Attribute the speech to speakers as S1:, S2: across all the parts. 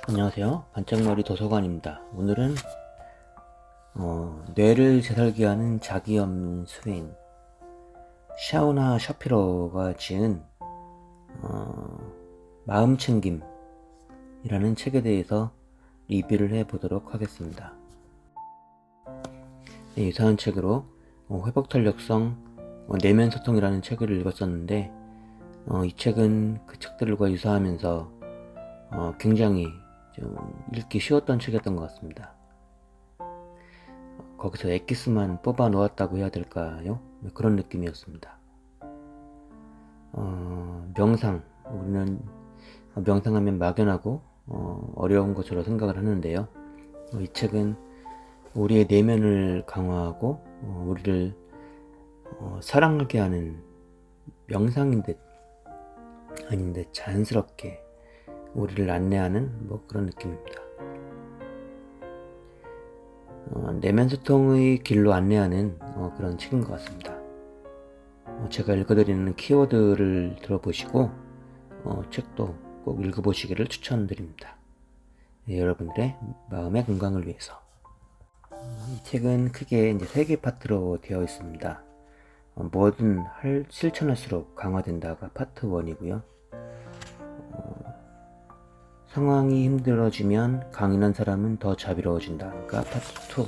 S1: 안녕하세요. 반짝머리 도서관입니다. 오늘은 뇌를 재설계하는 자기 없는 수행, 샤오나 샤피로가 지은 마음챙김이라는 책에 대해서 리뷰를 해보도록 하겠습니다. 네, 유사한 책으로 회복탄력성 내면소통이라는 책을 읽었었는데 이 책은 그 책들과 유사하면서 굉장히 좀 읽기 쉬웠던 책이었던 것 같습니다. 거기서 엑기스만 뽑아 놓았다고 해야 될까요? 그런 느낌이었습니다. 명상, 우리는 명상하면 막연하고 어려운 것으로 생각을 하는데요. 이 책은 우리의 내면을 강화하고 우리를 사랑하게 하는 명상인 듯 아닌 듯 자연스럽게 우리를 안내하는 그런 느낌입니다. 내면소통의 길로 안내하는 그런 책인 것 같습니다. 제가 읽어드리는 키워드를 들어보시고 책도 꼭 읽어보시기를 추천드립니다. 네, 여러분들의 마음의 건강을 위해서. 이 책은 크게 이제 3개 파트로 되어 있습니다. 뭐든 실천할수록 강화된다가 파트 1이고요. 상황이 힘들어지면 강인한 사람은 더 자비로워진다가 파트 2.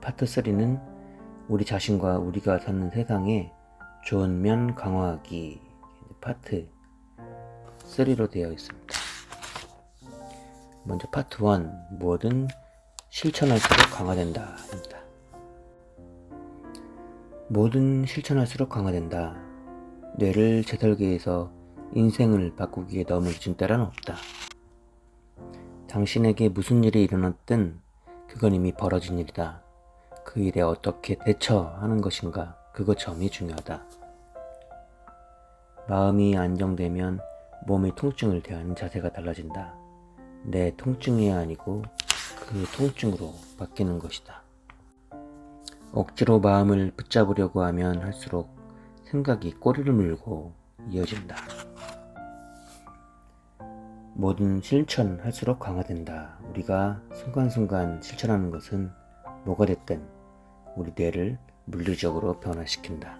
S1: 파트 3는 우리 자신과 우리가 사는 세상에 좋은 면 강화하기 파트 3로 되어 있습니다. 먼저 파트 1, 뭐든 실천할수록 강화된다 입니다. 뭐든 실천할수록 강화된다. 뇌를 재설계해서 인생을 바꾸기에 너무 늦은 때란 없다. 당신에게 무슨 일이 일어났든 그건 이미 벌어진 일이다. 그 일에 어떻게 대처하는 것인가, 그것 점이 중요하다. 마음이 안정되면 몸의 통증을 대하는 자세가 달라진다. 내 통증이 아니고 그 통증으로 바뀌는 것이다. 억지로 마음을 붙잡으려고 하면 할수록 생각이 꼬리를 물고 이어진다. 뭐든 실천할수록 강화된다. 우리가 순간순간 실천하는 것은 뭐가 됐든 우리 뇌를 물리적으로 변화시킨다.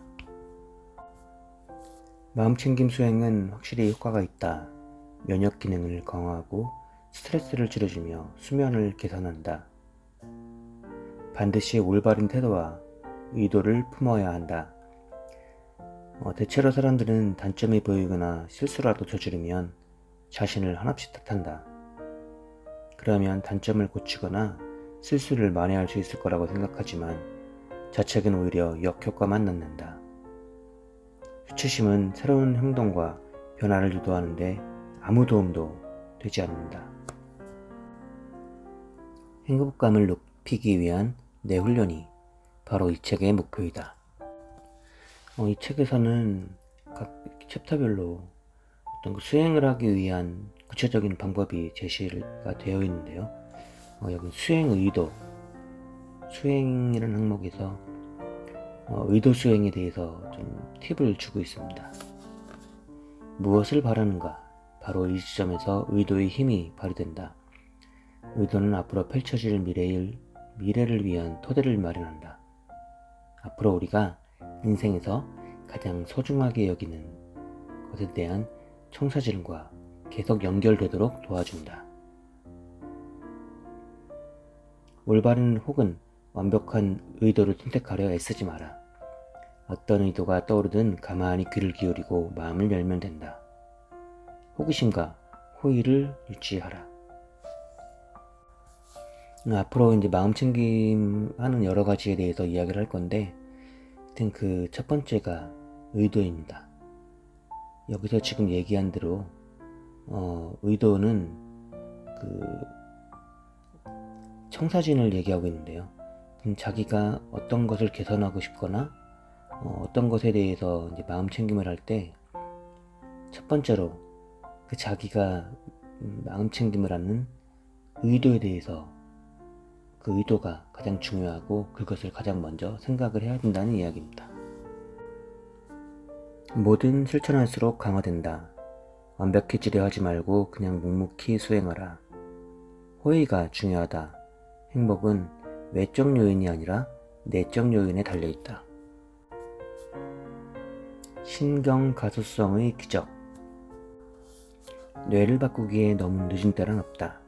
S1: 마음챙김 수행은 확실히 효과가 있다. 면역 기능을 강화하고 스트레스를 줄여주며 수면을 개선한다. 반드시 올바른 태도와 의도를 품어야 한다. 대체로 사람들은 단점이 보이거나 실수라도 저지르면 자신을 한없이 탓한다. 그러면 단점을 고치거나 실수를 만회할 수 있을 거라고 생각하지만 자책은 오히려 역효과만 낳는다. 수치심은 새로운 행동과 변화를 유도하는데 아무 도움도 되지 않는다. 행복감을 높이기 위한 내 훈련이 바로 이 책의 목표이다. 이 책에서는 각 챕터별로 어떤 수행을 하기 위한 구체적인 방법이 제시가 되어 있는데요. 여기 수행 의도, 수행이라는 항목에서 의도 수행에 대해서 좀 팁을 주고 있습니다. 무엇을 바라는가? 바로 이 지점에서 의도의 힘이 발휘된다. 의도는 앞으로 펼쳐질 미래를 위한 토대를 마련한다. 앞으로 우리가 인생에서 가장 소중하게 여기는 것에 대한 청사진과 계속 연결되도록 도와준다. 올바른 혹은 완벽한 의도를 선택하려 애쓰지 마라. 어떤 의도가 떠오르든 가만히 귀를 기울이고 마음을 열면 된다. 호기심과 호의를 유지하라. 앞으로 이제 마음챙김 하는 여러 가지에 대해서 이야기를 할 건데, 하여튼 그 첫 번째가 의도입니다. 여기서 지금 얘기한 대로 의도는 그 청사진을 얘기하고 있는데요. 자기가 어떤 것을 개선하고 싶거나 어떤 것에 대해서 이제 마음챙김을 할 때 첫 번째로 그 자기가 마음챙김을 하는 의도에 대해서 그 의도가 가장 중요하고 그것을 가장 먼저 생각을 해야 된다는 이야기입니다. 뭐든 실천할수록 강화된다. 완벽해지려 하지 말고 그냥 묵묵히 수행하라. 호의가 중요하다. 행복은 외적 요인이 아니라 내적 요인에 달려있다. 신경가소성의 기적. 뇌를 바꾸기에 너무 늦은 때란 없다.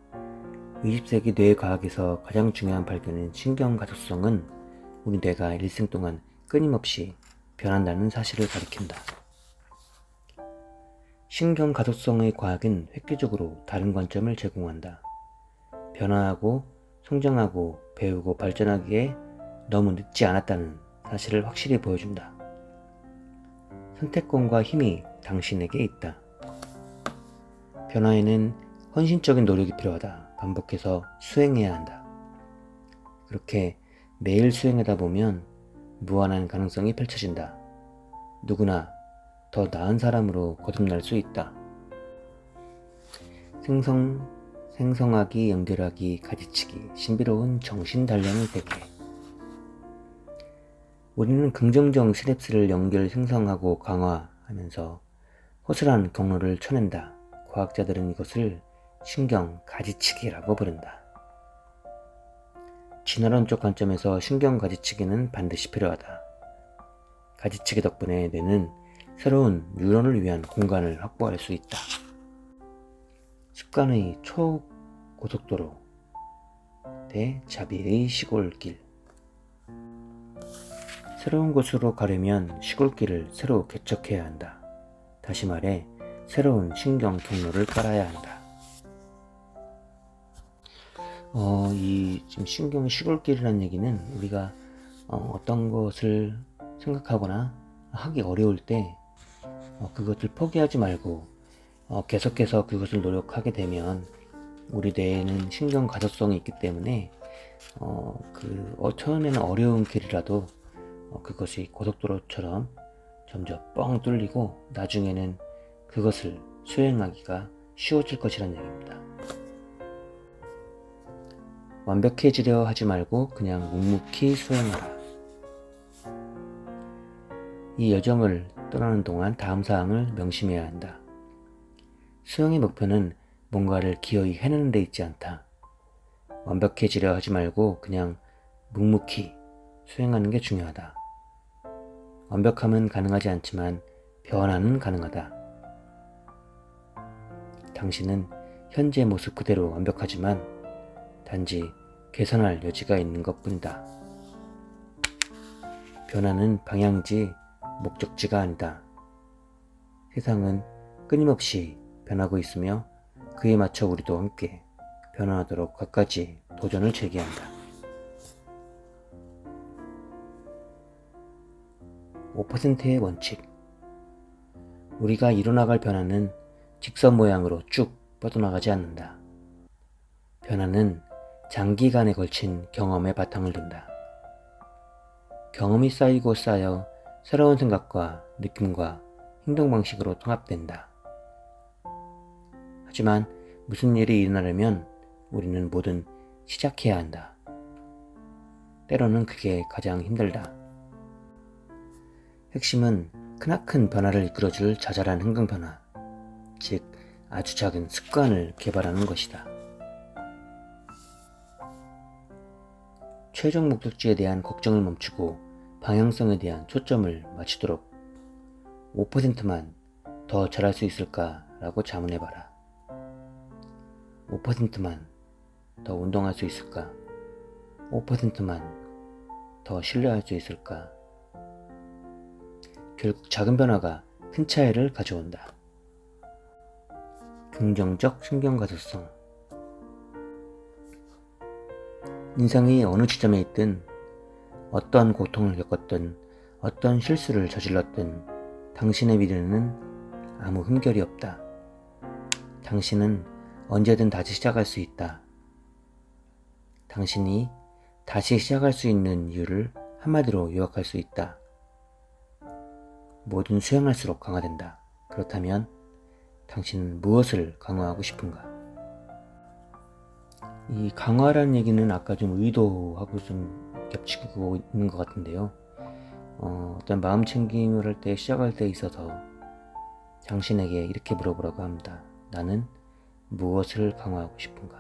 S1: 20세기 뇌과학에서 가장 중요한 발견인 신경가소성은 우리 뇌가 일생 동안 끊임없이 변한다는 사실을 가리킨다. 신경가소성의 과학은 획기적으로 다른 관점을 제공한다. 변화하고 성장하고 배우고 발전하기에 너무 늦지 않았다는 사실을 확실히 보여준다. 선택권과 힘이 당신에게 있다. 변화에는 헌신적인 노력이 필요하다. 반복해서 수행해야 한다. 그렇게 매일 수행하다 보면 무한한 가능성이 펼쳐진다. 누구나 더 나은 사람으로 거듭날 수 있다. 생성하기, 연결하기, 가지치기, 신비로운 정신 단련의 세계. 우리는 긍정적 시냅스를 연결, 생성하고 강화하면서 허술한 경로를 쳐낸다. 과학자들은 이것을 신경 가지치기라고 부른다. 진화론적 관점에서 신경 가지치기는 반드시 필요하다. 가지치기 덕분에 뇌는 새로운 뉴런을 위한 공간을 확보할 수 있다. 습관의 초고속도로 대 자비의 시골길. 새로운 곳으로 가려면 시골길을 새로 개척해야 한다. 다시 말해 새로운 신경 경로를 깔아야 한다. 지금 신경 시골길이라는 얘기는 우리가 어떤 것을 생각하거나 하기 어려울 때 그것을 포기하지 말고 계속해서 그것을 노력하게 되면 우리 뇌에는 신경 가소성이 있기 때문에 처음에는 어려운 길이라도 그것이 고속도로처럼 점점 뻥 뚫리고 나중에는 그것을 수행하기가 쉬워질 것이라는 얘기입니다. 완벽해지려 하지 말고 그냥 묵묵히 수행하라. 이 여정을 떠나는 동안 다음 사항을 명심해야 한다. 수행의 목표는 뭔가를 기어이 해내는 데 있지 않다. 완벽해지려 하지 말고 그냥 묵묵히 수행하는 게 중요하다. 완벽함은 가능하지 않지만 변화는 가능하다. 당신은 현재 모습 그대로 완벽하지만 단지 개선할 여지가 있는 것뿐이다. 변화는 방향이지 목적지가 아니다. 세상은 끊임없이 변하고 있으며 그에 맞춰 우리도 함께 변화하도록 갖가지 도전을 제기한다. 5%의 원칙. 우리가 이뤄나갈 변화는 직선 모양으로 쭉 뻗어나가지 않는다. 변화는 장기간에 걸친 경험에 바탕을 둔다. 경험이 쌓이고 쌓여 새로운 생각과 느낌과 행동 방식으로 통합된다. 하지만 무슨 일이 일어나려면 우리는 뭐든 시작해야 한다. 때로는 그게 가장 힘들다. 핵심은 크나큰 변화를 이끌어줄 자잘한 행동 변화, 즉 아주 작은 습관을 개발하는 것이다. 최종 목적지에 대한 걱정을 멈추고 방향성에 대한 초점을 맞추도록 5%만 더 잘할 수 있을까 라고 자문해봐라. 5%만 더 운동할 수 있을까? 5%만 더 신뢰할 수 있을까? 결국 작은 변화가 큰 차이를 가져온다. 긍정적 신경가소성. 인생이 어느 지점에 있든 어떤 고통을 겪었든 어떤 실수를 저질렀든 당신의 미래는 아무 흠결이 없다. 당신은 언제든 다시 시작할 수 있다. 당신이 다시 시작할 수 있는 이유를 한마디로 요약할 수 있다. 뭐든 수행할수록 강화된다. 그렇다면 당신은 무엇을 강화하고 싶은가? 이 강화라는 얘기는 아까 좀 의도하고 좀 겹치고 있는 것 같은데요. 어떤 마음 챙김을 할 때 시작할 때 있어서 당신에게 이렇게 물어보라고 합니다. 나는 무엇을 강화하고 싶은가?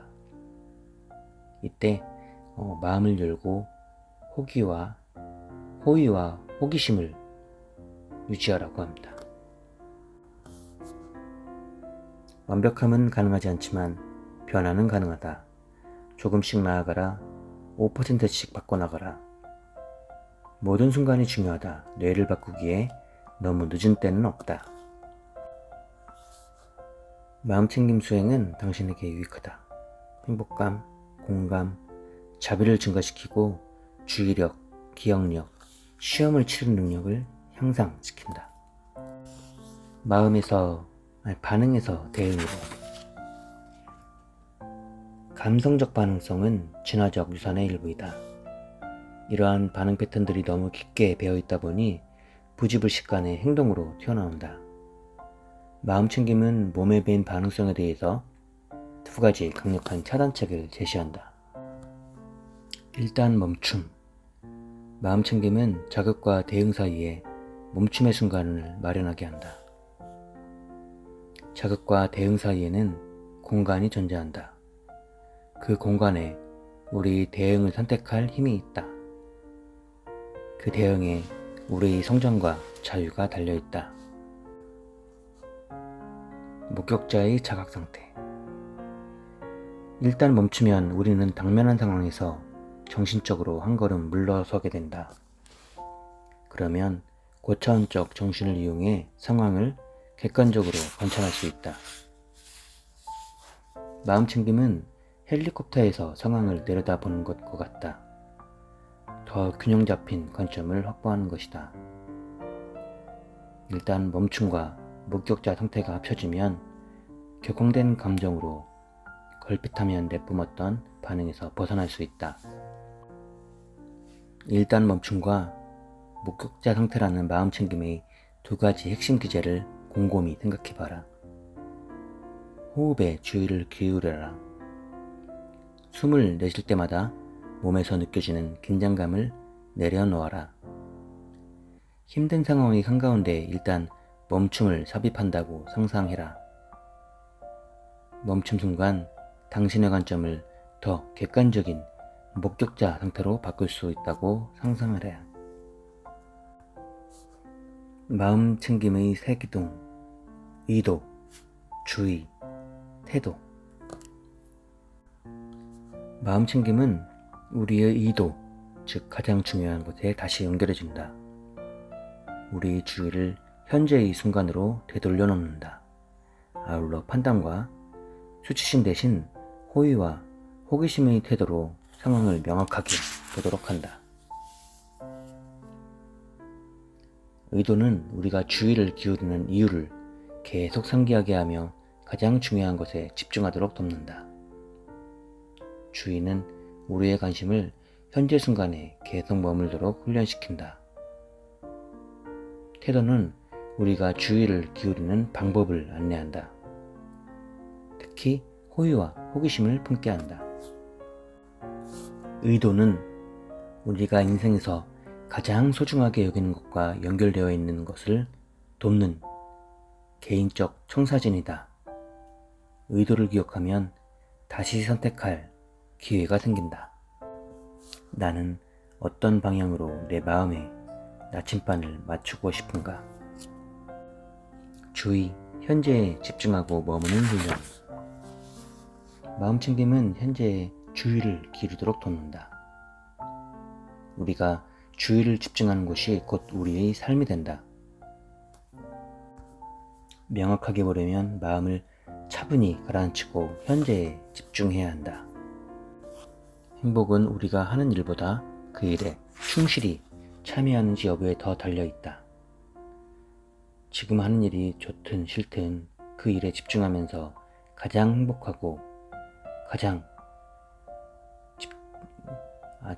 S1: 이때 마음을 열고 호의와 호기심을 유지하라고 합니다. 완벽함은 가능하지 않지만 변화는 가능하다. 조금씩 나아가라. 5%씩 바꿔나가라. 모든 순간이 중요하다. 뇌를 바꾸기에 너무 늦은 때는 없다. 마음챙김 수행은 당신에게 유익하다. 행복감, 공감, 자비를 증가시키고 주의력, 기억력, 시험을 치는 능력을 향상시킨다. 반응에서 대응으로. 감성적 반응성은 진화적 유산의 일부이다. 이러한 반응 패턴들이 너무 깊게 배어있다 보니 부지불식간의 행동으로 튀어나온다. 마음챙김은 몸에 배인 반응성에 대해서 2가지 강력한 차단책을 제시한다. 일단 멈춤. 마음챙김은 자극과 대응 사이에 멈춤의 순간을 마련하게 한다. 자극과 대응 사이에는 공간이 존재한다. 그 공간에 우리 대응을 선택할 힘이 있다. 그 대응에 우리의 성장과 자유가 달려있다. 목격자의 자각 상태. 일단 멈추면 우리는 당면한 상황에서 정신적으로 한 걸음 물러서게 된다. 그러면 고차원적 정신을 이용해 상황을 객관적으로 관찰할 수 있다. 마음챙김은 헬리콥터에서 상황을 내려다보는 것과 같다. 더 균형 잡힌 관점을 확보하는 것이다. 일단 멈춤과 목격자 상태가 합쳐지면 격앙된 감정으로 걸핏하면 내뿜었던 반응에서 벗어날 수 있다. 일단 멈춤과 목격자 상태라는 마음챙김의 2가지 핵심 기제를 곰곰이 생각해봐라. 호흡에 주의를 기울여라. 숨을 내쉴 때마다 몸에서 느껴지는 긴장감을 내려놓아라. 힘든 상황의 한가운데 일단 멈춤을 삽입한다고 상상해라. 멈춤 순간 당신의 관점을 더 객관적인 목격자 상태로 바꿀 수 있다고 상상하라. 마음챙김의 3기둥, 의도, 주의, 태도. 마음챙김은 우리의 의도, 즉 가장 중요한 곳에 다시 연결해준다. 우리의 주의를 현재의 순간으로 되돌려 놓는다. 아울러 판단과 수치심 대신 호의와 호기심의 태도로 상황을 명확하게 보도록 한다. 의도는 우리가 주의를 기울이는 이유를 계속 상기하게 하며 가장 중요한 것에 집중하도록 돕는다. 주의는 우리의 관심을 현재 순간에 계속 머물도록 훈련시킨다. 태도는 우리가 주의를 기울이는 방법을 안내한다. 특히 호의와 호기심을 품게 한다. 의도는 우리가 인생에서 가장 소중하게 여기는 것과 연결되어 있는 것을 돕는 개인적 청사진이다. 의도를 기억하면 다시 선택할 기회가 생긴다. 나는 어떤 방향으로 내 마음에 나침반을 맞추고 싶은가? 주의, 현재에 집중하고 머무는 훈련. 마음챙김은 현재에 주의를 기르도록 돕는다. 우리가 주의를 집중하는 곳이 곧 우리의 삶이 된다. 명확하게 보려면 마음을 차분히 가라앉히고 현재에 집중해야 한다. 행복은 우리가 하는 일보다 그 일에 충실히 참여하는지 여부에 더 달려있다. 지금 하는 일이 좋든 싫든 그 일에 집중하면서 가장 행복하고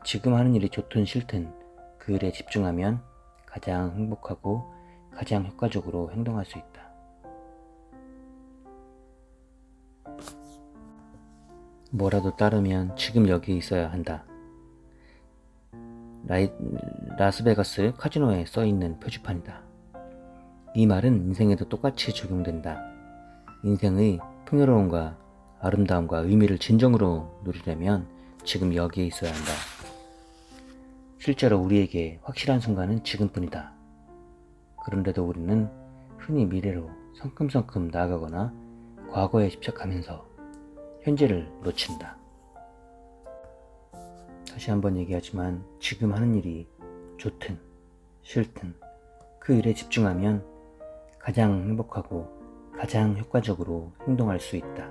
S1: 지금 하는 일이 좋든 싫든 그 일에 집중하면 가장 행복하고 가장 효과적으로 행동할 수 있다. 뭐라도 따르면 지금 여기 있어야 한다. 라스베가스 카지노에 써있는 표지판이다. 이 말은 인생에도 똑같이 적용된다. 인생의 풍요로움과 아름다움과 의미를 진정으로 누리려면 지금 여기에 있어야 한다. 실제로 우리에게 확실한 순간은 지금뿐이다. 그런데도 우리는 흔히 미래로 성큼성큼 나아가거나 과거에 집착하면서 현재를 놓친다. 다시 한번 얘기하지만 지금 하는 일이 좋든 싫든 그 일에 집중하면 가장 행복하고 가장 효과적으로 행동할 수 있다.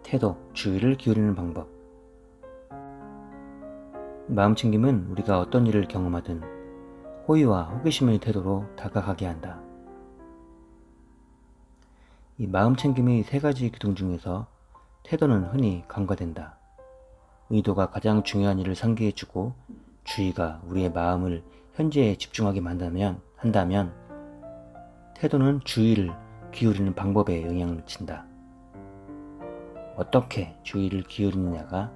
S1: 태도, 주의를 기울이는 방법. 마음챙김은 우리가 어떤 일을 경험하든 호의와 호기심의 태도로 다가가게 한다. 이 마음챙김의 세 가지 기둥 중에서 태도는 흔히 간과된다. 의도가 가장 중요한 일을 상기해주고 주의가 우리의 마음을 현재에 집중하게 한다면 태도는 주의를 기울이는 방법에 영향을 미친다. 어떻게 주의를 기울이느냐가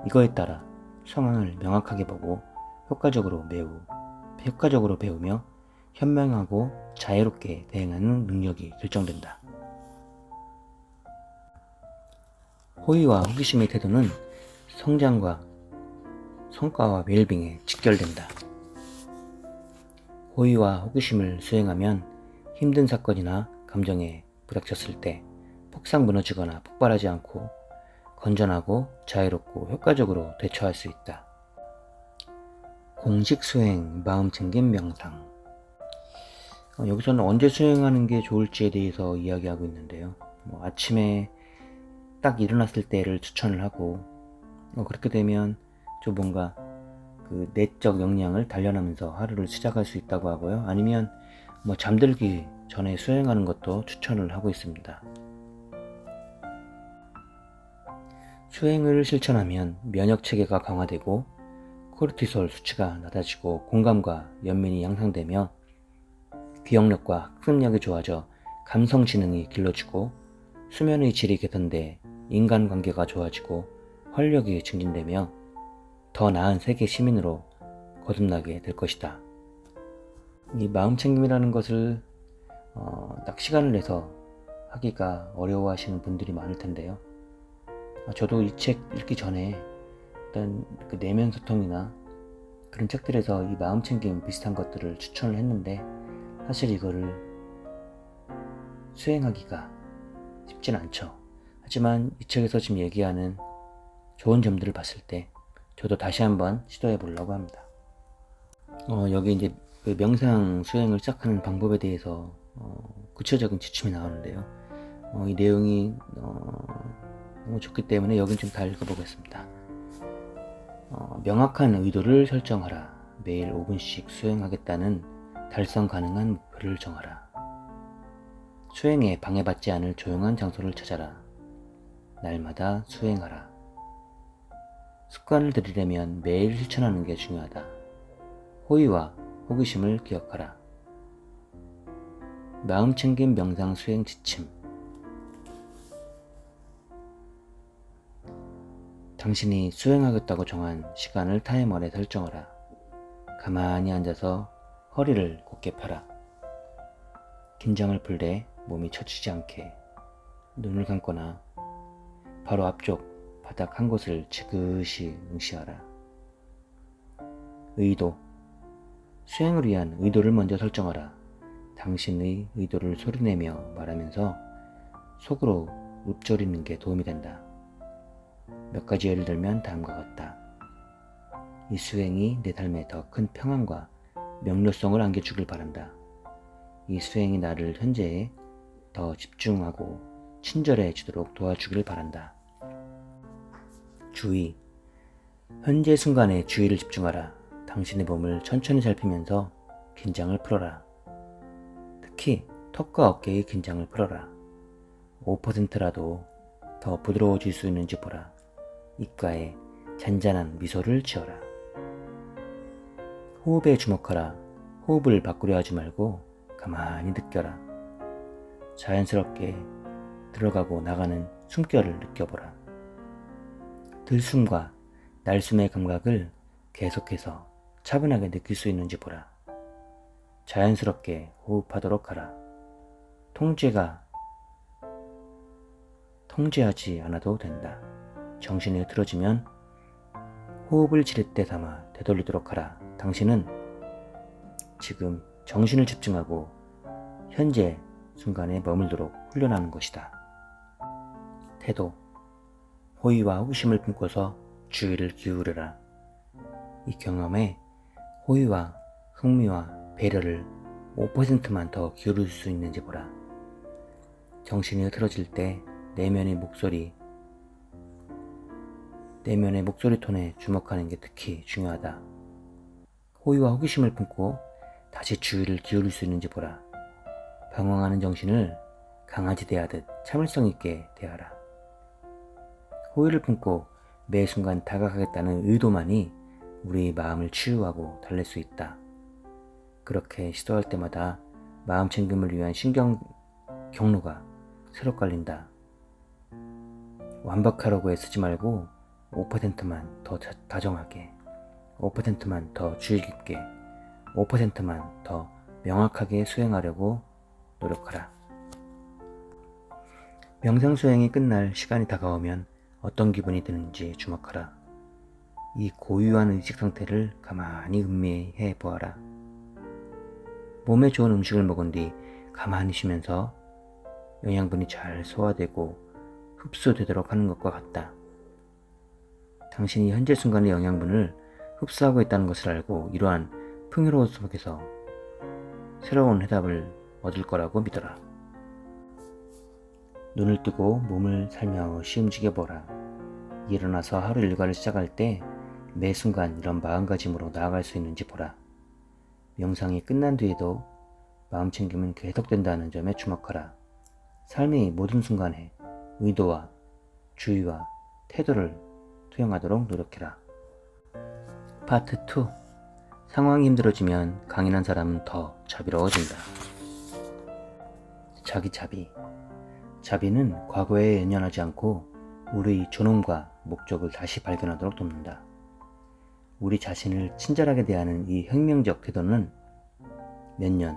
S1: 이거에 따라 상황을 명확하게 보고 효과적으로 배우며 현명하고 자유롭게 대응하는 능력이 결정된다. 호의와 호기심의 태도는 성장과 성과와 웰빙에 직결된다. 호의와 호기심을 수행하면 힘든 사건이나 감정에 부닥쳤을 때 폭삭 무너지거나 폭발하지 않고 건전하고 자유롭고 효과적으로 대처할 수 있다. 공식 수행, 마음챙김 명상. 여기서는 언제 수행하는 게 좋을지에 대해서 이야기하고 있는데요. 아침에 딱 일어났을 때를 추천을 하고 그렇게 되면 좀 뭔가 그 내적 역량을 단련하면서 하루를 시작할 수 있다고 하고요. 아니면 잠들기 전에 수행하는 것도 추천을 하고 있습니다. 수행을 실천하면 면역 체계가 강화되고 코르티솔 수치가 낮아지고 공감과 연민이 향상되며 기억력과 학습력이 좋아져 감성 지능이 길러지고 수면의 질이 개선돼 인간관계가 좋아지고 활력이 증진되며 더 나은 세계 시민으로 거듭나게 될 것이다. 이 마음챙김이라는 것을 딱 시간을 내서 하기가 어려워하시는 분들이 많을 텐데요. 저도 이 책 읽기 전에 일단 그 내면 소통이나 그런 책들에서 이 마음챙김 비슷한 것들을 추천을 했는데 사실 이거를 수행하기가 쉽진 않죠. 하지만 이 책에서 지금 얘기하는 좋은 점들을 봤을 때 저도 다시 한번 시도해 보려고 합니다. 여기 이제 그 명상 수행을 시작하는 방법에 대해서 구체적인 지침이 나오는데요. 이 내용이 너무 좋기 때문에 여긴 좀 다 읽어보겠습니다. 명확한 의도를 설정하라. 매일 5분씩 수행하겠다는 달성 가능한 목표를 정하라. 수행에 방해받지 않을 조용한 장소를 찾아라. 날마다 수행하라. 습관을 들이려면 매일 실천하는 게 중요하다. 호의와 호기심을 기억하라. 마음챙김 명상 수행 지침. 당신이 수행하겠다고 정한 시간을 타이머에 설정하라. 가만히 앉아서 허리를 곧게 펴라. 긴장을 풀 때 몸이 처지지 않게 눈을 감거나 바로 앞쪽 바닥 한 곳을 지그시 응시하라. 의도. 수행을 위한 의도를 먼저 설정하라. 당신의 의도를 소리내며 말하면서 속으로 읊조리는 게 도움이 된다. 몇 가지 예를 들면 다음과 같다. 이 수행이 내 삶에 더 큰 평안과 명료성을 안겨주길 바란다. 이 수행이 나를 현재에 더 집중하고 친절해지도록 도와주길 바란다. 주의. 현재 순간에 주의를 집중하라. 당신의 몸을 천천히 살피면서 긴장을 풀어라. 특히 턱과 어깨의 긴장을 풀어라. 5%라도 더 부드러워질 수 있는지 보라. 입가에 잔잔한 미소를 지어라. 호흡에 주목하라. 호흡을 바꾸려 하지 말고 가만히 느껴라. 자연스럽게 들어가고 나가는 숨결을 느껴보라. 들숨과 날숨의 감각을 계속해서 차분하게 느낄 수 있는지 보라. 자연스럽게 호흡하도록 하라. 통제하지 않아도 된다. 정신이 흐트러지면 호흡을 지렛대 삼아 되돌리도록 하라. 당신은 지금 정신을 집중하고 현재 순간에 머물도록 훈련하는 것이다. 태도. 호의와 호기심을 품고서 주의를 기울여라. 이 경험에 호의와 흥미와 배려를 5%만 더 기울일 수 있는지 보라. 정신이 흐트러질 때 내면의 목소리 톤에 주목하는 게 특히 중요하다. 호의와 호기심을 품고 다시 주의를 기울일 수 있는지 보라. 방황하는 정신을 강아지 대하듯 참을성 있게 대하라. 호의를 품고 매 순간 다가가겠다는 의도만이 우리 마음을 치유하고 달랠 수 있다. 그렇게 시도할 때마다 마음 챙김을 위한 신경 경로가 새로 깔린다. 완벽하려고 애쓰지 말고 5%만 더 다정하게, 5%만 더 주의 깊게, 5%만 더 명확하게 수행하려고 노력하라. 명상 수행이 끝날 시간이 다가오면 어떤 기분이 드는지 주목하라. 이 고유한 의식 상태를 가만히 음미해 보아라. 몸에 좋은 음식을 먹은 뒤 가만히 쉬면서 영양분이 잘 소화되고 흡수되도록 하는 것과 같다. 당신이 현재 순간의 영양분을 흡수하고 있다는 것을 알고 이러한 풍요로운 속에서 새로운 해답을 얻을 거라고 믿어라. 눈을 뜨고 몸을 살며시 움직여보라. 일어나서 하루 일과를 시작할 때 매 순간 이런 마음가짐으로 나아갈 수 있는지 보라. 명상이 끝난 뒤에도 마음 챙김은 계속된다는 점에 주목하라. 삶의 모든 순간에 의도와 주의와 태도를 투영하도록 노력해라. 파트 2. 상황이 힘들어지면 강인한 사람은 더 자비로워진다. 자기 자비. 자비는 과거에 연연하지 않고 우리의 존엄과 목적을 다시 발견하도록 돕는다. 우리 자신을 친절하게 대하는 이 혁명적 태도는 몇 년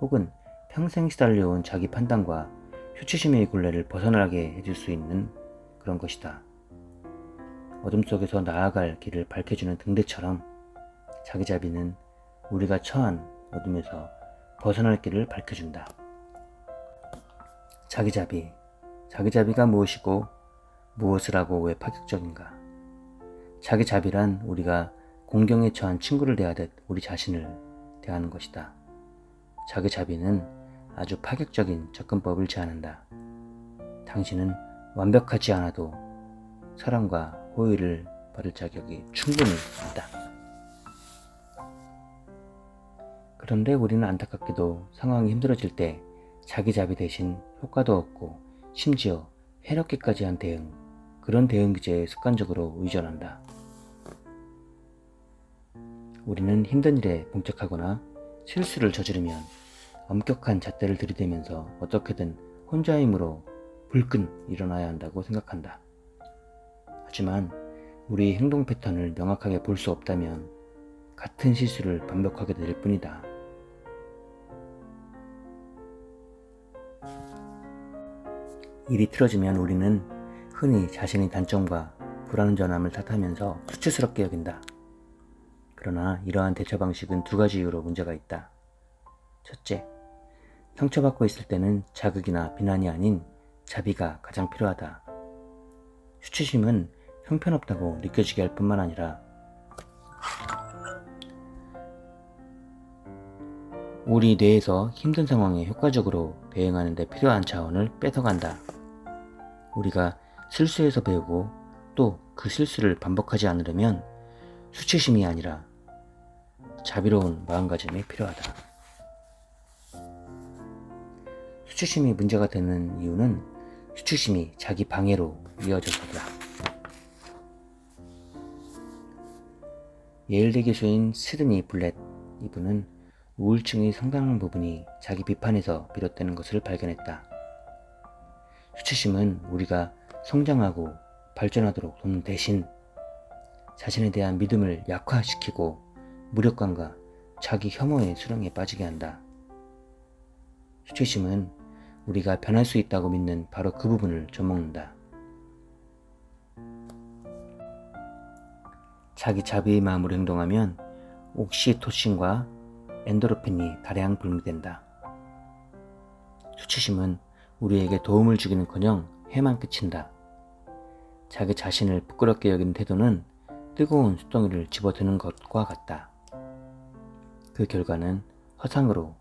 S1: 혹은 평생 시달려온 자기 판단과 수치심의 굴레를 벗어나게 해줄 수 있는 그런 것이다. 어둠 속에서 나아갈 길을 밝혀주는 등대처럼 자기자비는 우리가 처한 어둠에서 벗어날 길을 밝혀준다. 자기자비가 무엇이고 무엇을 하고 왜 파격적인가? 자기자비란 우리가 공경에 처한 친구를 대하듯 우리 자신을 대하는 것이다. 자기자비는 아주 파격적인 접근법을 제안한다. 당신은 완벽하지 않아도 사랑과 호의를 받을 자격이 충분히 있다. 그런데 우리는 안타깝게도 상황이 힘들어질 때 자기자비 대신 효과도 없고 심지어 해롭기까지 한 그런 대응 기제에 습관적으로 의존한다. 우리는 힘든 일에 봉착하거나 실수를 저지르면 엄격한 잣대를 들이대면서 어떻게든 혼자의 힘으로 불끈 일어나야 한다고 생각한다. 하지만 우리의 행동 패턴을 명확하게 볼 수 없다면 같은 실수를 반복하게 될 뿐이다. 일이 틀어지면 우리는 흔히 자신의 단점과 불완전함을 탓하면서 수치스럽게 여긴다. 그러나 이러한 대처 방식은 두 가지 이유로 문제가 있다. 첫째, 상처받고 있을 때는 자극이나 비난이 아닌 자비가 가장 필요하다. 수치심은 형편없다고 느껴지게 할 뿐만 아니라 우리 뇌에서 힘든 상황에 효과적으로 대응하는 데 필요한 자원을 뺏어간다. 우리가 실수에서 배우고 또 그 실수를 반복하지 않으려면 수치심이 아니라 자비로운 마음가짐이 필요하다. 수치심이 문제가 되는 이유는 수치심이 자기 방해로 이어져서다. 예일대 교수인 시드니 블렛 이분은 우울증의 상당한 부분이 자기 비판에서 비롯되는 것을 발견했다. 수치심은 우리가 성장하고 발전하도록 돕는 대신 자신에 대한 믿음을 약화시키고 무력감과 자기 혐오의 수렁에 빠지게 한다. 수치심은 우리가 변할 수 있다고 믿는 바로 그 부분을 젖먹는다. 자기 자비의 마음으로 행동하면 옥시토신과 엔도르핀이 다량 분비된다. 수치심은 우리에게 도움을 주기는커녕 해만 끼친다. 자기 자신을 부끄럽게 여기는 태도는 뜨거운 숯덩이를 집어드는 것과 같다. 그 결과는 화상으로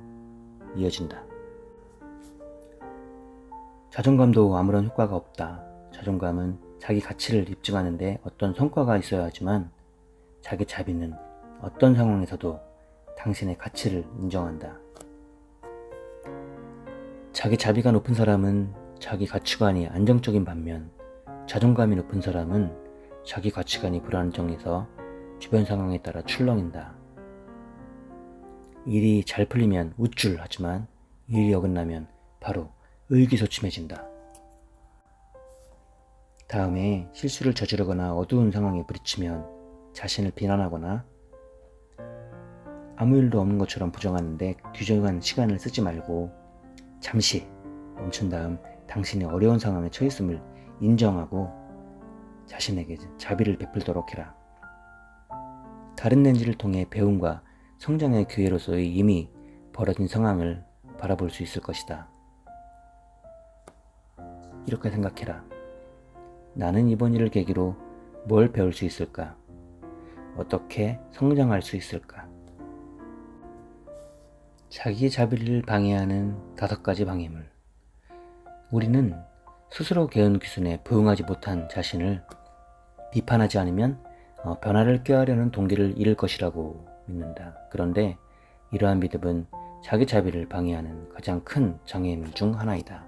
S1: 이어진다. 자존감도 아무런 효과가 없다. 자존감은 자기 가치를 입증하는데 어떤 성과가 있어야 하지만 자기 자비는 어떤 상황에서도 당신의 가치를 인정한다. 자기 자비가 높은 사람은 자기 가치관이 안정적인 반면 자존감이 높은 사람은 자기 가치관이 불안정해서 주변 상황에 따라 출렁인다. 일이 잘 풀리면 우쭐하지만 일이 어긋나면 바로 의기소침해진다. 다음에 실수를 저지르거나 어두운 상황에 부딪히면 자신을 비난하거나 아무 일도 없는 것처럼 부정하는데 규정한 시간을 쓰지 말고 잠시 멈춘 다음 당신이 어려운 상황에 처했음을 인정하고 자신에게 자비를 베풀도록 해라. 다른 렌즈를 통해 배움과 성장의 기회로서의 이미 벌어진 상황을 바라볼 수 있을 것이다. 이렇게 생각해라. 나는 이번 일을 계기로 뭘 배울 수 있을까? 어떻게 성장할 수 있을까? 자기의 자비를 방해하는 5가지 방해물. 우리는 스스로 개은 기준에 부응하지 못한 자신을 비판하지 않으면 변화를 꾀하려는 동기를 잃을 것이라고 믿는다. 그런데 이러한 믿음은 자기 자비를 방해하는 가장 큰 장애물 중 하나이다.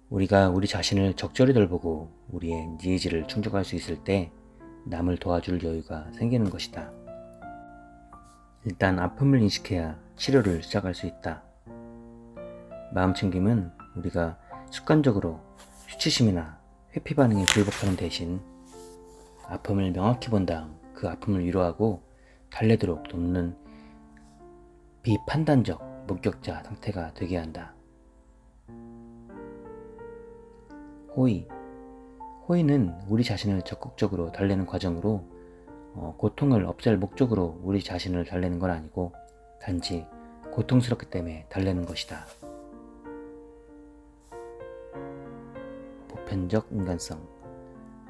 S1: 우리가 우리 자신을 적절히 돌보고 우리의 니즈를 충족할 수 있을 때 남을 도와줄 여유가 생기는 것이다. 일단 아픔을 인식해야 치료를 시작할 수 있다. 마음챙김은 우리가 습관적으로 수치심이나 회피 반응에 굴복하는 대신 아픔을 명확히 본 다음 그 아픔을 위로하고 달래도록 돕는 비판단적 목격자 상태가 되게 한다. 호의는 우리 자신을 적극적으로 달래는 과정으로 고통을 없앨 목적으로 우리 자신을 달래는 건 아니고 단지 고통스럽기 때문에 달래는 것이다.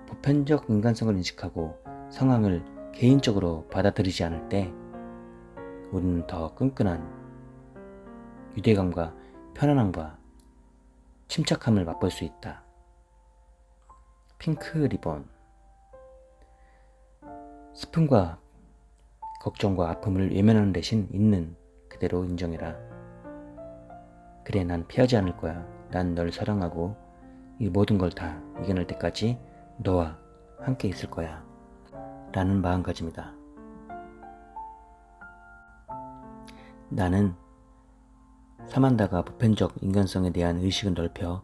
S1: 보편적 인간성을 인식하고 상황을 개인적으로 받아들이지 않을 때 우리는 더 끈끈한 유대감과 편안함과 침착함을 맛볼 수 있다. 핑크 리본. 슬픔과 걱정과 아픔을 외면하는 대신 있는 그대로 인정해라. 그래, 난 피하지 않을 거야. 난 널 사랑하고 이 모든 걸 다 이겨낼 때까지 너와 함께 있을 거야. 라는 마음가짐이다. 나는 사만다가 보편적 인간성에 대한 의식을 넓혀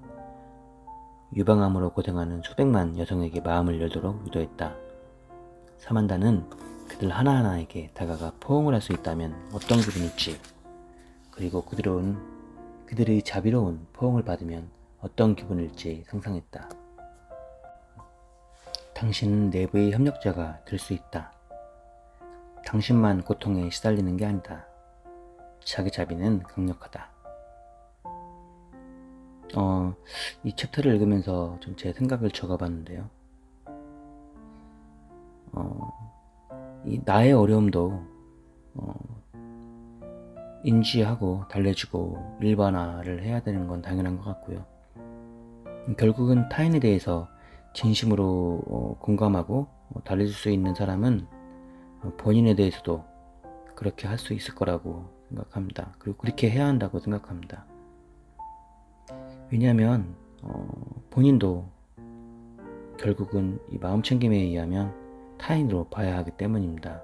S1: 유방암으로 고생하는 수백만 여성에게 마음을 열도록 유도했다. 사만다는 그들 하나하나에게 다가가 포옹을 할 수 있다면 어떤 기분일지, 그리고 그들의 자비로운 포옹을 받으면 어떤 기분일지 상상했다. 당신은 내부의 협력자가 될 수 있다. 당신만 고통에 시달리는 게 아니다. 자기 자비는 강력하다. 이 챕터를 읽으면서 좀 제 생각을 적어봤는데요. 이 나의 어려움도 인지하고 달래주고 일반화를 해야 되는 건 당연한 것 같고요. 결국은 타인에 대해서 진심으로 공감하고 달래줄 수 있는 사람은 본인에 대해서도 그렇게 할 수 있을 거라고 생각합니다. 그리고 그렇게 해야 한다고 생각합니다. 왜냐하면 본인도 결국은 이 마음챙김에 의하면 타인으로 봐야 하기 때문입니다.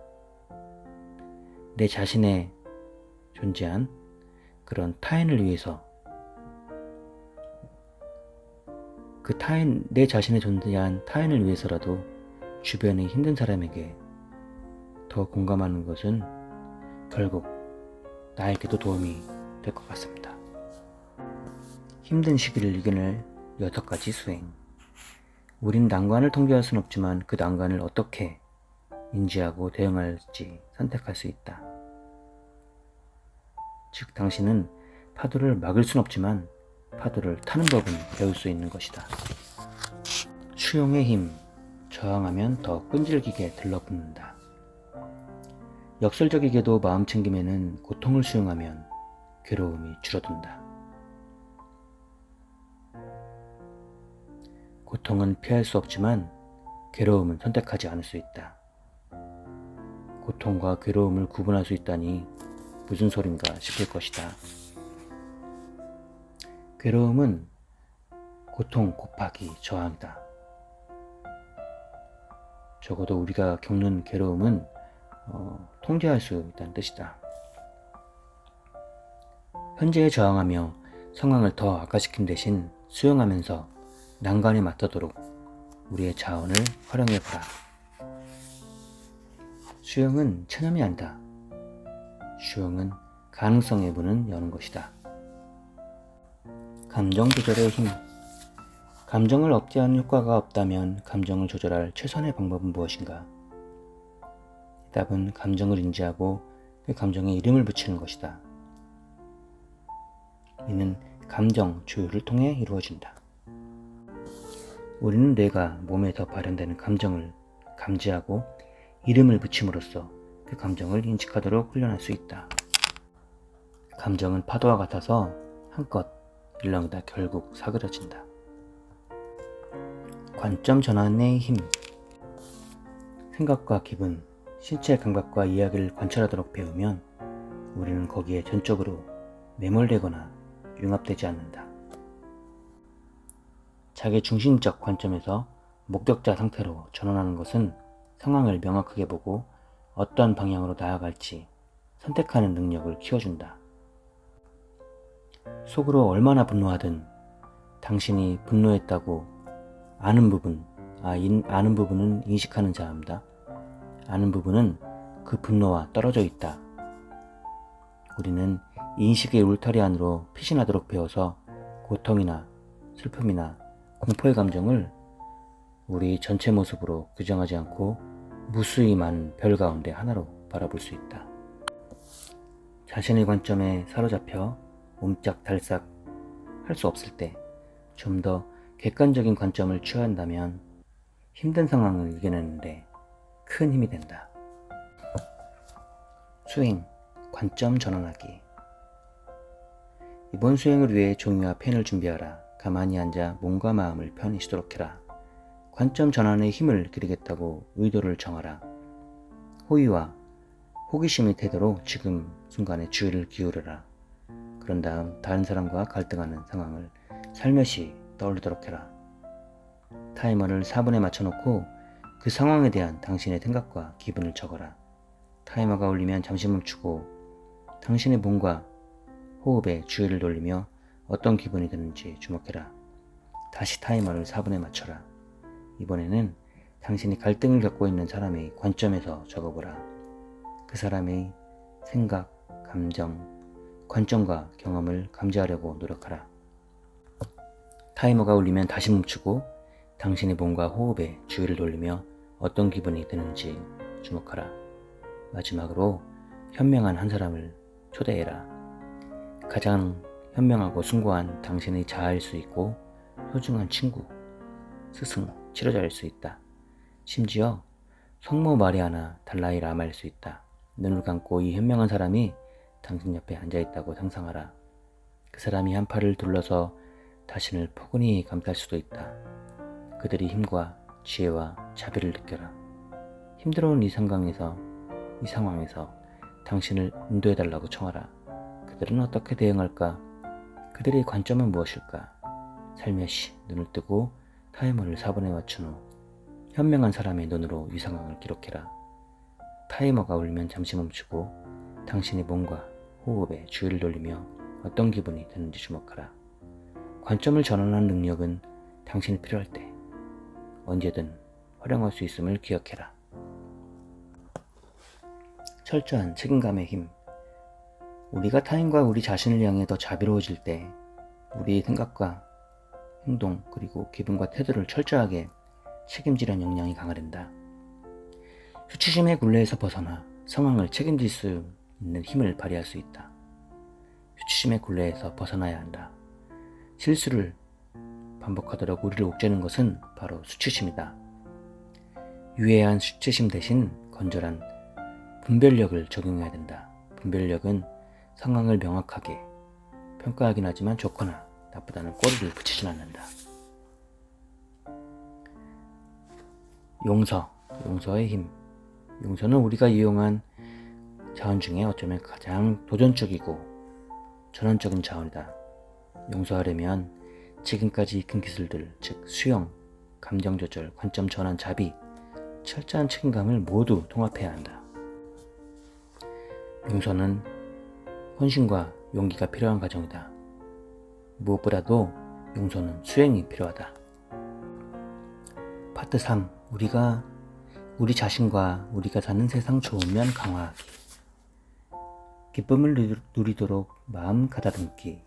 S1: 내 자신의 존재한 그런 타인을 위해서 내 자신의 존재한 타인을 위해서라도 주변의 힘든 사람에게 더 공감하는 것은 결국 나에게도 도움이 될 것 같습니다. 힘든 시기를 이겨낼 6가지 수행. 우린 난관을 통제할 수는 없지만 그 난관을 어떻게 인지하고 대응할지 선택할 수 있다. 즉, 당신은 파도를 막을 수는 없지만 파도를 타는 법은 배울 수 있는 것이다. 수용의 힘. 저항하면 더 끈질기게 들러붙는다. 역설적이게도 마음챙김에는 고통을 수용하면 괴로움이 줄어든다. 고통은 피할 수 없지만 괴로움은 선택하지 않을 수 있다. 고통과 괴로움을 구분할 수 있다니 무슨 소린가 싶을 것이다. 괴로움은 고통 곱하기 저항이다. 적어도 우리가 겪는 괴로움은 통제할 수 있다는 뜻이다. 현재에 저항하며 상황을 더 악화시킨 대신 수용하면서 난관에 맞서도록 우리의 자원을 활용해보라. 수용은 체념이 아니다. 수용은 가능성의 문을 여는 것이다. 감정 조절의 힘. 감정을 억제하는 효과가 없다면 감정을 조절할 최선의 방법은 무엇인가? 답은 감정을 인지하고 그 감정에 이름을 붙이는 것이다. 이는 감정 조율을 통해 이루어진다. 우리는 뇌가 몸에서 발현되는 감정을 감지하고 이름을 붙임으로써 그 감정을 인식하도록 훈련할 수 있다. 감정은 파도와 같아서 한껏 일렁이다 결국 사그러진다. 관점 전환의 힘. 생각과 기분, 신체 감각과 이야기를 관찰하도록 배우면 우리는 거기에 전적으로 매몰되거나 융합되지 않는다. 자기 중심적 관점에서 목격자 상태로 전환하는 것은 상황을 명확하게 보고 어떤 방향으로 나아갈지 선택하는 능력을 키워준다. 속으로 얼마나 분노하든 당신이 분노했다고 아는 부분은 인식하는 자입니다. 아는 부분은 그 분노와 떨어져 있다. 우리는 인식의 울타리 안으로 피신하도록 배워서 고통이나 슬픔이나 공포의 감정을 우리 전체 모습으로 규정하지 않고 무수히 많은 별 가운데 하나로 바라볼 수 있다. 자신의 관점에 사로잡혀 옴짝달싹 할 수 없을 때 좀 더 객관적인 관점을 취한다면 힘든 상황을 이겨내는데 큰 힘이 된다. 수행, 관점 전환하기. 이번 수행을 위해 종이와 펜을 준비하라. 가만히 앉아 몸과 마음을 편히 쉬도록 해라. 관점 전환에 힘을 기르겠다고 의도를 정하라. 호의와 호기심의 태도로 지금 순간에 주의를 기울여라. 그런 다음 다른 사람과 갈등하는 상황을 살며시 떠올리도록 해라. 타이머를 4분에 맞춰놓고 그 상황에 대한 당신의 생각과 기분을 적어라. 타이머가 울리면 잠시 멈추고 당신의 몸과 호흡에 주의를 돌리며 어떤 기분이 드는지 주목해라. 다시 타이머를 4분에 맞춰라. 이번에는 당신이 갈등을 겪고 있는 사람의 관점에서 적어보라. 그 사람의 생각, 감정, 관점과 경험을 감지하려고 노력하라. 타이머가 울리면 다시 멈추고 당신의 몸과 호흡에 주의를 돌리며 어떤 기분이 드는지 주목하라. 마지막으로 현명한 한 사람을 초대해라. 가장 현명하고 숭고한 당신의 자아일 수 있고 소중한 친구, 스승, 치료자일 수 있다. 심지어 성모 마리아나 달라이 라마일 수 있다. 눈을 감고 이 현명한 사람이 당신 옆에 앉아있다고 상상하라. 그 사람이 한 팔을 둘러서 자신을 포근히 감쌀 수도 있다. 그들이 힘과 지혜와 자비를 느껴라. 힘들어온 이 상황에서 당신을 인도해달라고 청하라. 그들은 어떻게 대응할까? 그들의 관점은 무엇일까? 살며시 눈을 뜨고 타이머를 4분에 맞춘 후 현명한 사람의 눈으로 이 상황을 기록해라. 타이머가 울리면 잠시 멈추고 당신의 몸과 호흡에 주의를 돌리며 어떤 기분이 드는지 주목하라. 관점을 전환하는 능력은 당신이 필요할 때 언제든 활용할 수 있음을 기억해라. 철저한 책임감의 힘. 우리가 타인과 우리 자신을 향해 더 자비로워질 때 우리의 생각과 행동 그리고 기분과 태도를 철저하게 책임지려는 역량이 강화된다. 수치심의 굴레에서 벗어나 상황을 책임질 수 있는 힘을 발휘할 수 있다. 수치심의 굴레에서 벗어나야 한다. 실수를 반복하도록 우리를 옥죄는 것은 바로 수치심이다. 유해한 수치심 대신 건전한 분별력을 적용해야 된다. 분별력은 상황을 명확하게 평가하긴 하지만 좋거나 나쁘다는 꼬리를 붙이진 않는다. 용서의 힘. 용서는 우리가 이용한 자원 중에 어쩌면 가장 도전적이고 전환적인 자원이다. 용서하려면 지금까지 익힌 기술들, 즉 수용, 감정 조절, 관점 전환, 자비, 철저한 책임감을 모두 통합해야 한다. 용서는 헌신과 용기가 필요한 과정이다. 무엇보다도 용서는 수행이 필요하다. 파트 3. 우리가 우리 자신과 우리가 사는 세상 좋은 면 강화하기. 기쁨을 누리도록 마음 가다듬기.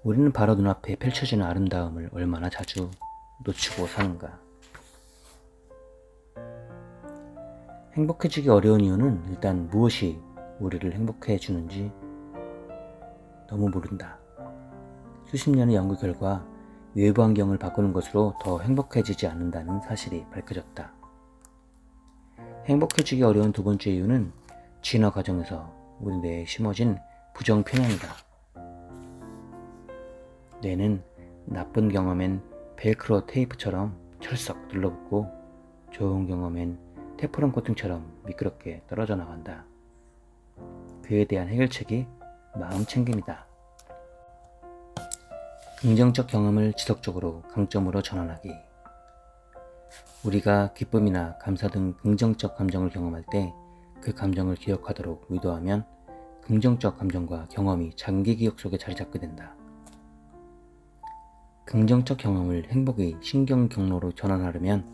S1: 우리는 바로 눈앞에 펼쳐지는 아름다움을 얼마나 자주 놓치고 사는가. 행복해지기 어려운 이유는 일단 무엇이 우리를 행복해 주는지 너무 모른다. 수십 년의 연구 결과 외부 환경을 바꾸는 것으로 더 행복해지지 않는다는 사실이 밝혀졌다. 행복해지기 어려운 두 번째 이유는 진화 과정에서 우리 뇌에 심어진 부정 편향이다. 뇌는 나쁜 경험엔 벨크로 테이프처럼 철썩 눌러붙고 좋은 경험엔 테프론 코팅처럼 미끄럽게 떨어져 나간다. 그에 대한 해결책이 마음 챙김이다. 긍정적 경험을 지속적으로 강점으로 전환하기. 우리가 기쁨이나 감사 등 긍정적 감정을 경험할 때 그 감정을 기억하도록 의도하면 긍정적 감정과 경험이 장기 기억 속에 자리 잡게 된다. 긍정적 경험을 행복의 신경 경로로 전환하려면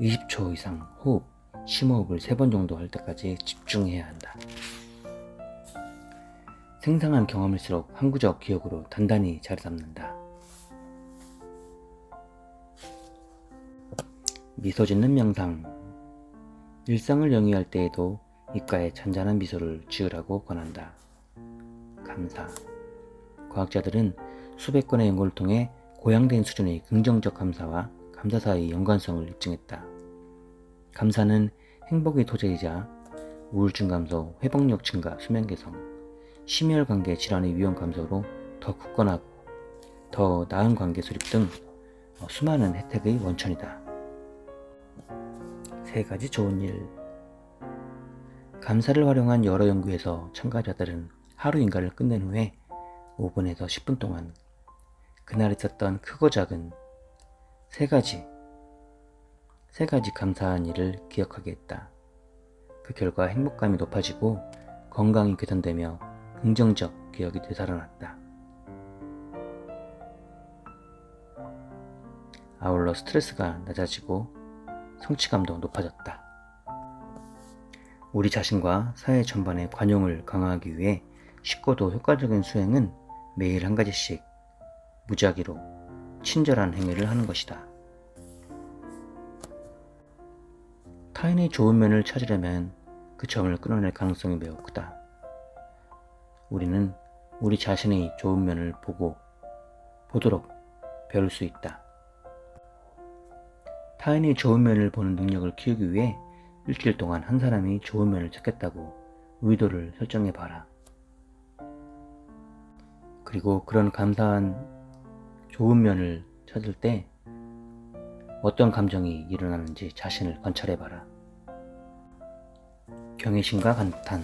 S1: 20초 이상 호흡, 심호흡을 3번 정도 할 때까지 집중해야 한다. 생생한 경험일수록 항구적 기억으로 단단히 자리 잡는다. 미소 짓는 명상. 일상을 영위할 때에도 입가에 잔잔한 미소를 지으라고 권한다. 감사. 과학자들은 수백 건의 연구를 통해 고양된 수준의 긍정적 감사와 감사 사이의 연관성을 입증했다. 감사는 행복의 토제이자 우울증 감소, 회복력 증가, 수면 개선, 심혈관계 질환의 위험 감소로 더 굳건하고 더 나은 관계 수립 등 수많은 혜택의 원천이다. 3가지 좋은 일. 감사를 활용한 여러 연구에서 참가자들은 하루 인가를 끝낸 후에 5분에서 10분 동안 그날 있었던 크고 작은 3가지 감사한 일을 기억하게 했다. 그 결과 행복감이 높아지고 건강이 개선되며 긍정적 기억이 되살아났다. 아울러 스트레스가 낮아지고 성취감도 높아졌다. 우리 자신과 사회 전반의 관용을 강화하기 위해 쉽고도 효과적인 수행은 매일 한 가지씩 무작위로 친절한 행위를 하는 것이다. 타인의 좋은 면을 찾으려면 그 점을 끊어낼 가능성이 매우 크다. 우리는 우리 자신의 좋은 면을 보도록 배울 수 있다. 타인의 좋은 면을 보는 능력을 키우기 위해 일주일 동안 한 사람이 좋은 면을 찾겠다고 의도를 설정해 봐라. 그리고 그런 감사한 좋은 면을 찾을 때 어떤 감정이 일어나는지 자신을 관찰해 봐라. 경외심과 감탄.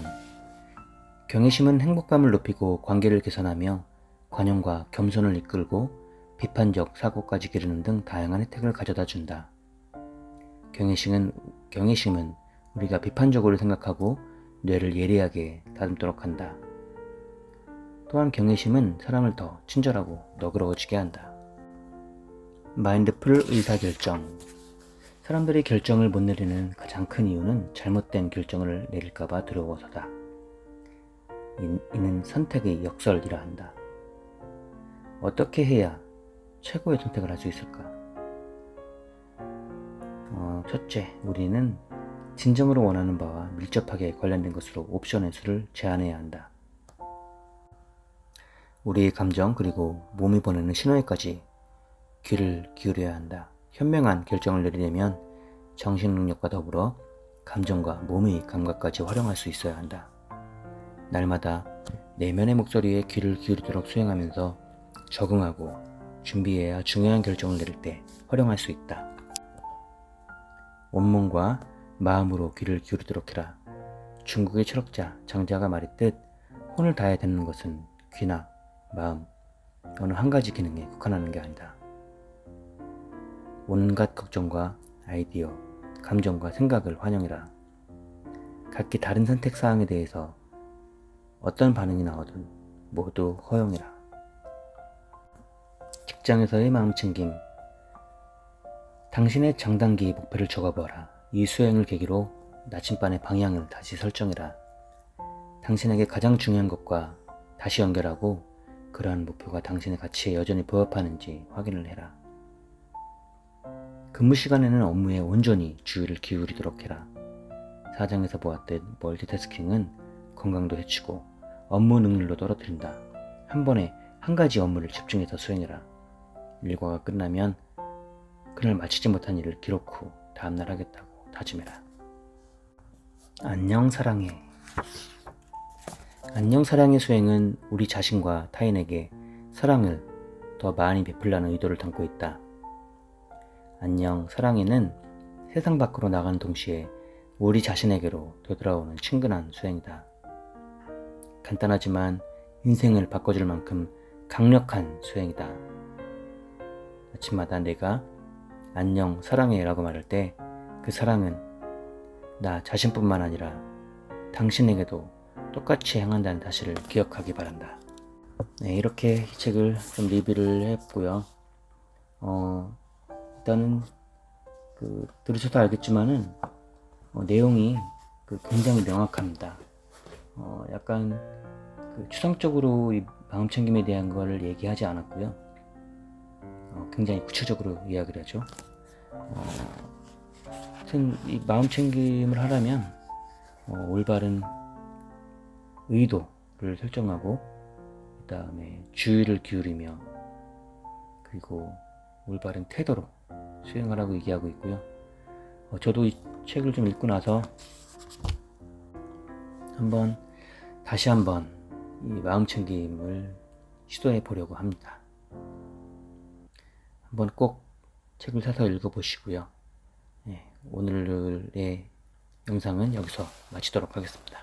S1: 경외심은 행복감을 높이고 관계를 개선하며 관용과 겸손을 이끌고 비판적 사고까지 기르는 등 다양한 혜택을 가져다 준다. 경외심은 우리가 비판적으로 생각하고 뇌를 예리하게 다듬도록 한다. 또한 경외심은 사람을 더 친절하고 너그러워지게 한다. 마인드풀 의사결정. 사람들이 결정을 못 내리는 가장 큰 이유는 잘못된 결정을 내릴까봐 두려워서다. 이는 선택의 역설이라 한다. 어떻게 해야 최고의 선택을 할 수 있을까? 첫째, 우리는 진정으로 원하는 바와 밀접하게 관련된 것으로 옵션의 수를 제한해야 한다. 우리의 감정 그리고 몸이 보내는 신호에까지 귀를 기울여야 한다. 현명한 결정을 내리려면 정신능력과 더불어 감정과 몸의 감각까지 활용할 수 있어야 한다. 날마다 내면의 목소리에 귀를 기울이도록 수행하면서 적응하고 준비해야 중요한 결정을 내릴 때 활용할 수 있다. 온몸과 마음으로 귀를 기울이도록 해라. 중국의 철학자 장자가 말했듯 혼을 다해 듣는 것은 귀나 마음 어느 한 가지 기능에 국한하는 게 아니다. 온갖 걱정과 아이디어, 감정과 생각을 환영해라. 각기 다른 선택 사항에 대해서 어떤 반응이 나오든 모두 허용해라. 직장에서의 마음챙김. 당신의 장단기 목표를 적어보아라. 이 수행을 계기로 나침반의 방향을 다시 설정해라. 당신에게 가장 중요한 것과 다시 연결하고 그러한 목표가 당신의 가치에 여전히 부합하는지 확인을 해라. 근무 시간에는 업무에 온전히 주의를 기울이도록 해라. 사장에서 보았듯 멀티태스킹은 건강도 해치고 업무 능률도 떨어뜨린다. 한 번에 한 가지 업무를 집중해서 수행해라. 일과가 끝나면 그날 마치지 못한 일을 기록 후 다음날 하겠다고 다짐해라. 안녕 사랑해. 안녕 사랑의 수행은 우리 자신과 타인에게 사랑을 더 많이 베풀라는 의도를 담고 있다. 안녕 사랑해는 세상 밖으로 나가는 동시에 우리 자신에게로 되돌아오는 친근한 수행이다. 간단하지만 인생을 바꿔줄 만큼 강력한 수행이다. 아침마다 내가 안녕 사랑해 라고 말할 때 그 사랑은 나 자신뿐만 아니라 당신에게도 똑같이 향한다는 사실을 기억하기 바란다. 네, 이렇게 이 책을 좀 리뷰를 했고요. 일단은 들으셔도 알겠지만은 내용이 굉장히 명확합니다. 약간 추상적으로 이 마음챙김에 대한 걸 얘기하지 않았고요. 굉장히 구체적으로 이야기를 하죠. 하여튼 이 마음챙김을 하려면 올바른 의도를 설정하고 그 다음에 주의를 기울이며 그리고 올바른 태도로 수행하라고 얘기하고 있고요. 저도 이 책을 좀 읽고 나서 다시 한번 이 마음챙김을 시도해 보려고 합니다. 한번 꼭 책을 사서 읽어보시고요. 오늘의 영상은 여기서 마치도록 하겠습니다.